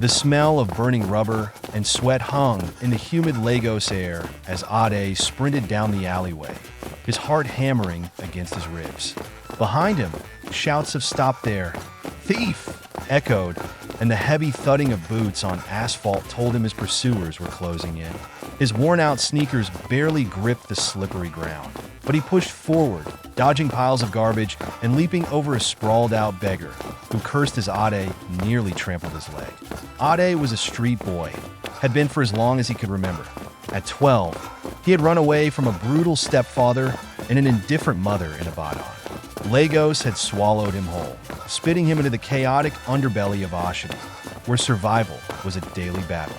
The smell of burning rubber and sweat hung in the humid Lagos air as Ade sprinted down the alleyway, his heart hammering against his ribs. Behind him, shouts of "Stop there! Thief!" echoed, and the heavy thudding of boots on asphalt told him his pursuers were closing in. His worn-out sneakers barely gripped the slippery ground, but he pushed forward, dodging piles of garbage and leaping over a sprawled-out beggar who cursed as Ade nearly trampled his leg. Ade was a street boy, had been for as long as he could remember. At 12, he had run away from a brutal stepfather and an indifferent mother in Ibadan. Lagos had swallowed him whole, spitting him into the chaotic underbelly of Oshodi, where survival was a daily battle.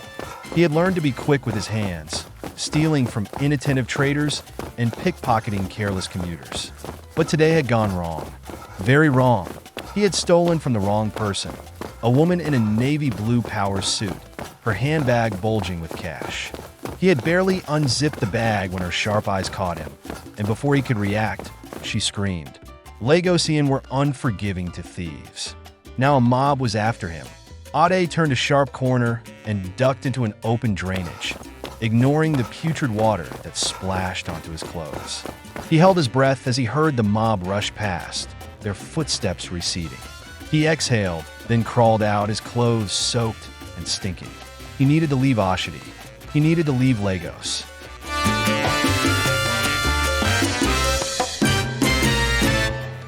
He had learned to be quick with his hands, stealing from inattentive traders and pickpocketing careless commuters. But today had gone wrong. Very wrong. He had stolen from the wrong person, a woman in a navy blue power suit, her handbag bulging with cash. He had barely unzipped the bag when her sharp eyes caught him, and before he could react, she screamed. Lagosian were unforgiving to thieves. Now a mob was after him. Ade turned a sharp corner and ducked into an open drainage, ignoring the putrid water that splashed onto his clothes. He held his breath as he heard the mob rush past, their footsteps receding. He exhaled, then crawled out, his clothes soaked and stinking. He needed to leave Oshodi. He needed to leave Lagos.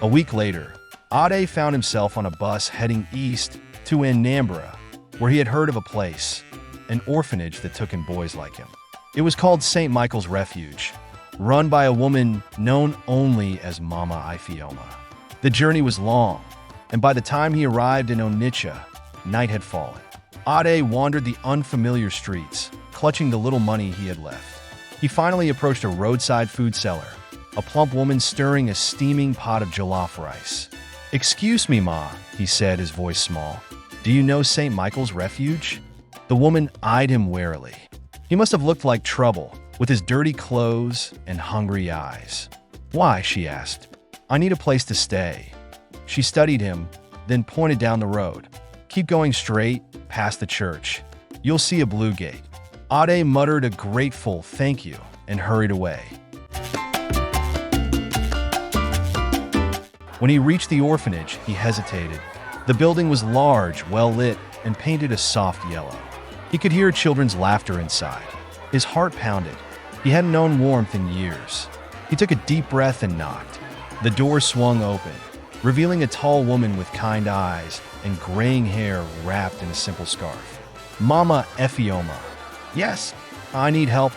A week later, Ade found himself on a bus heading east to Anambra, where he had heard of a place, an orphanage that took in boys like him. It was called St. Michael's Refuge, run by a woman known only as Mama Ifeoma. The journey was long, and by the time he arrived in Onitsha, night had fallen. Ade wandered the unfamiliar streets, clutching the little money he had left. He finally approached a roadside food seller, a plump woman stirring a steaming pot of jollof rice. "Excuse me, Ma," he said, his voice small. "Do you know St. Michael's Refuge?" The woman eyed him warily. He must have looked like trouble, with his dirty clothes and hungry eyes. "Why?" she asked. "I need a place to stay." She studied him, then pointed down the road. "Keep going straight, past the church. You'll see a blue gate." Ade muttered a grateful thank you and hurried away. When he reached the orphanage, he hesitated. The building was large, well-lit, and painted a soft yellow. He could hear children's laughter inside. His heart pounded. He hadn't known warmth in years. He took a deep breath and knocked. The door swung open, revealing a tall woman with kind eyes and graying hair wrapped in a simple scarf. "Mama Ifeoma." "Yes, I need help,"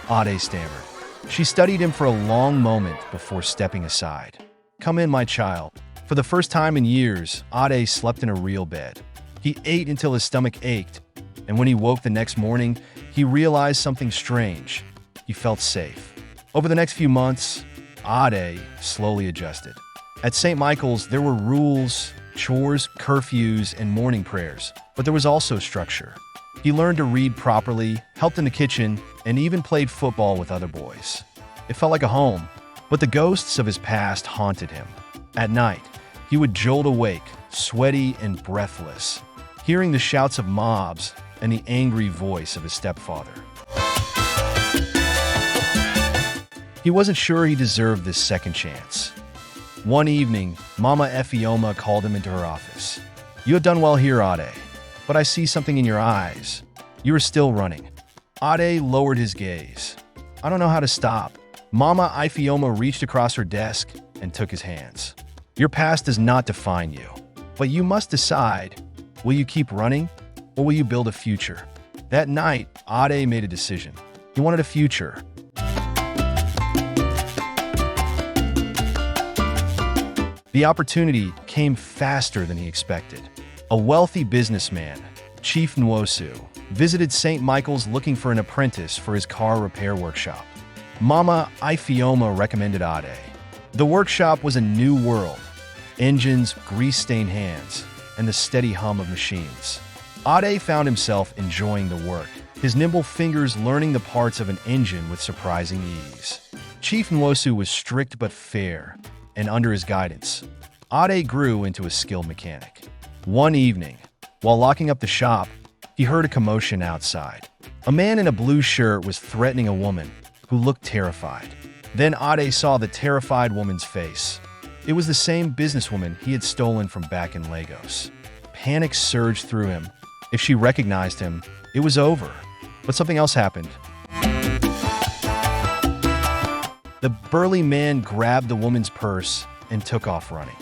Ade stammered. She studied him for a long moment before stepping aside. "Come in, my child." For the first time in years, Ade slept in a real bed. He ate until his stomach ached, and when he woke the next morning, he realized something strange. He felt safe. Over the next few months, Ade slowly adjusted. At St. Michael's, there were rules, chores, curfews, and morning prayers, but there was also structure. He learned to read properly, helped in the kitchen, and even played football with other boys. It felt like a home, but the ghosts of his past haunted him. At night, he would jolt awake, sweaty and breathless, hearing the shouts of mobs and the angry voice of his stepfather. He wasn't sure he deserved this second chance. One evening, Mama Ifeoma called him into her office. "You have done well here, Ade, but I see something in your eyes. You are still running." Ade lowered his gaze. "I don't know how to stop." Mama Ifeoma reached across her desk and took his hands. "Your past does not define you, but you must decide, will you keep running or will you build a future?" That night, Ade made a decision. He wanted a future. The opportunity came faster than he expected. A wealthy businessman, Chief Nwosu, visited St. Michael's looking for an apprentice for his car repair workshop. Mama Ifeoma recommended Ade. The workshop was a new world. Engines, grease-stained hands, and the steady hum of machines. Ade found himself enjoying the work, his nimble fingers learning the parts of an engine with surprising ease. Chief Nwosu was strict but fair, and under his guidance, Ade grew into a skilled mechanic. One evening, while locking up the shop, he heard a commotion outside. A man in a blue shirt was threatening a woman who looked terrified. Then Ade saw the terrified woman's face. It was the same businesswoman he had stolen from back in Lagos. Panic surged through him. If she recognized him, it was over. But something else happened. The burly man grabbed the woman's purse and took off running.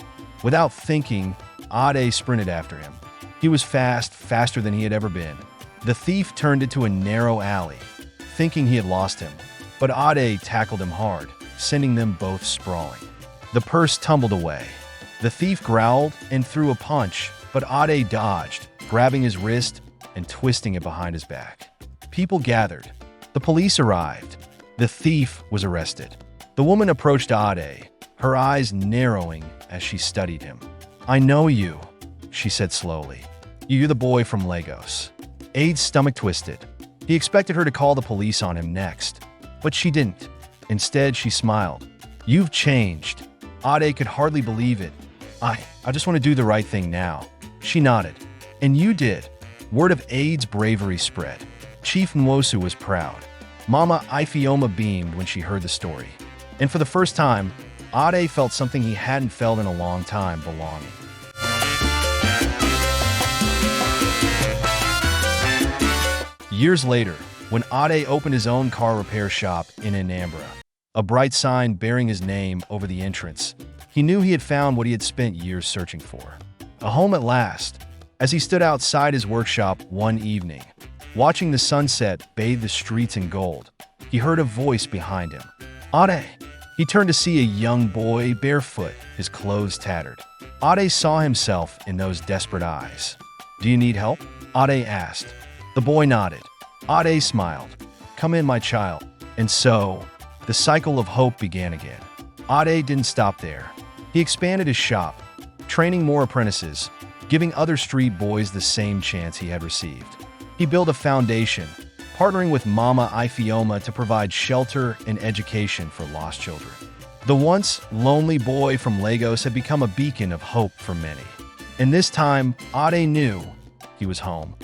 Without thinking, Ade sprinted after him. He was fast, faster than he had ever been. The thief turned into a narrow alley, thinking he had lost him. But Ade tackled him hard, sending them both sprawling. The purse tumbled away. The thief growled and threw a punch, but Ade dodged, grabbing his wrist and twisting it behind his back. People gathered. The police arrived. The thief was arrested. The woman approached Ade, her eyes narrowing as she studied him. "I know you," she said slowly. "You're the boy from Lagos." Ade's stomach twisted. He expected her to call the police on him next, but she didn't. Instead, she smiled. "You've changed." Ade could hardly believe it. I just want to do the right thing now." She nodded. "And you did." Word of Ade's bravery spread. Chief Nwosu was proud. Mama Ifeoma beamed when she heard the story. And for the first time, Ade felt something he hadn't felt in a long time: belonging. Years later, when Ade opened his own car repair shop in Anambra, a bright sign bearing his name over the entrance, he knew he had found what he had spent years searching for. A home at last. As he stood outside his workshop one evening, watching the sunset bathe the streets in gold, he heard a voice behind him. "Ade!" He turned to see a young boy barefoot, his clothes tattered. Ade saw himself in those desperate eyes. "Do you need help?" Ade asked. The boy nodded. Ade smiled. "Come in, my child." And so, the cycle of hope began again. Ade didn't stop there. He expanded his shop, training more apprentices, giving other street boys the same chance he had received. He built a foundation, partnering with Mama Ifeoma to provide shelter and education for lost children. The once lonely boy from Lagos had become a beacon of hope for many. And this time, Ade knew he was home.